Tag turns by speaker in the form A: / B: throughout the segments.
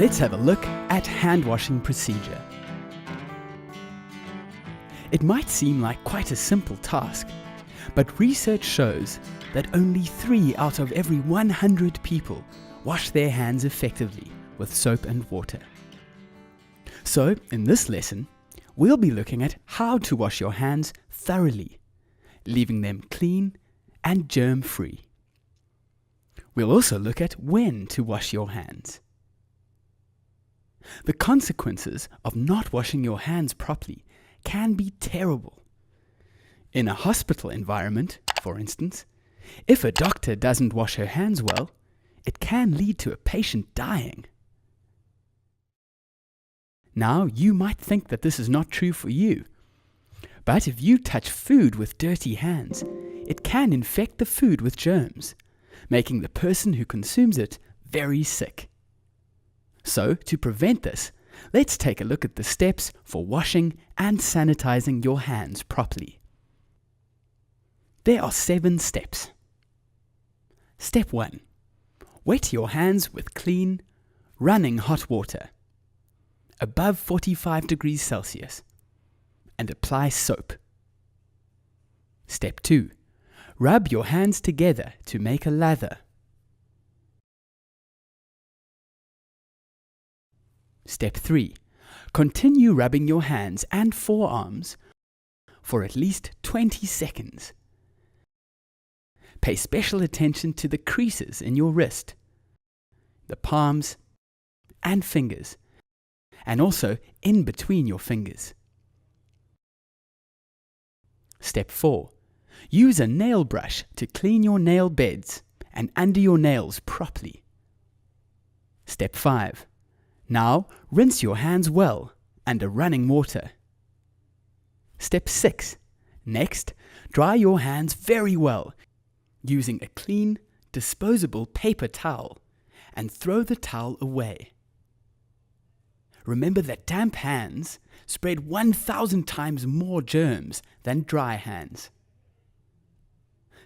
A: Let's have a look at hand washing procedure. It might seem like quite a simple task, but research shows that only 3 out of every 100 people wash their hands effectively with soap and water. So, in this lesson, we'll be looking at how to wash your hands thoroughly, leaving them clean and germ-free. We'll also look at when to wash your hands. The consequences of not washing your hands properly can be terrible. In a hospital environment, for instance, if a doctor doesn't wash her hands well, it can lead to a patient dying. Now, you might think that this is not true for you, but if you touch food with dirty hands, it can infect the food with germs, making the person who consumes it very sick. So, to prevent this, let's take a look at the steps for washing and sanitizing your hands properly. There are 7 steps. Step 1. Wet your hands with clean, running hot water, above 45 degrees Celsius, and apply soap. Step 2. Rub your hands together to make a lather. Step 3. Continue rubbing your hands and forearms for at least 20 seconds. Pay special attention to the creases in your wrist, the palms and fingers, and also in between your fingers. Step 4. Use a nail brush to clean your nail beds and under your nails properly. Step 5. Now, rinse your hands well under running water. Step 6. Next, dry your hands very well using a clean, disposable paper towel and throw the towel away. Remember that damp hands spread 1,000 times more germs than dry hands.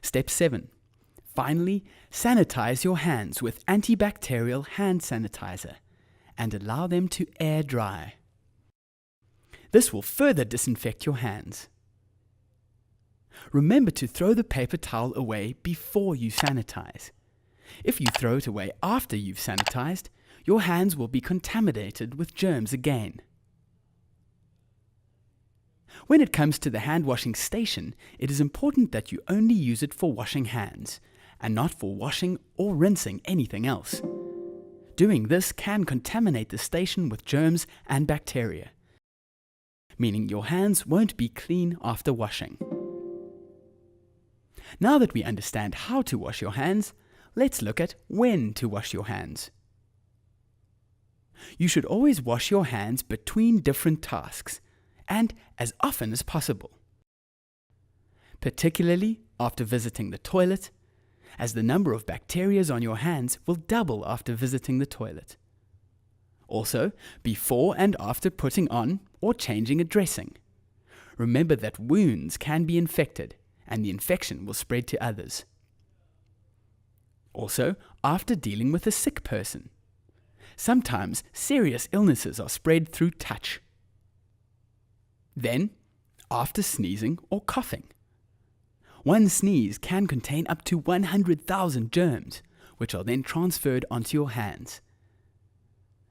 A: Step 7. Finally, sanitize your hands with antibacterial hand sanitizer and allow them to air dry. This will further disinfect your hands. Remember to throw the paper towel away before you sanitize. If you throw it away after you've sanitized, your hands will be contaminated with germs again. When it comes to the hand washing station, it is important that you only use it for washing hands and not for washing or rinsing anything else. Doing this can contaminate the station with germs and bacteria, meaning your hands won't be clean after washing. Now that we understand how to wash your hands, let's look at when to wash your hands. You should always wash your hands between different tasks and as often as possible, particularly after visiting the toilet, as the number of bacteria on your hands will double after visiting the toilet. Also, before and after putting on or changing a dressing. Remember that wounds can be infected and the infection will spread to others. Also, after dealing with a sick person. Sometimes serious illnesses are spread through touch. Then, after sneezing or coughing. One sneeze can contain up to 100,000 germs, which are then transferred onto your hands.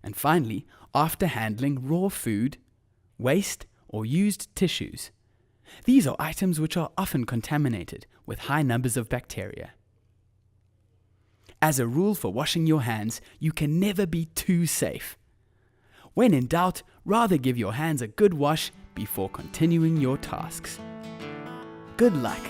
A: And finally, after handling raw food, waste, or used tissues. These are items which are often contaminated with high numbers of bacteria. As a rule for washing your hands, you can never be too safe. When in doubt, rather give your hands a good wash before continuing your tasks. Good luck!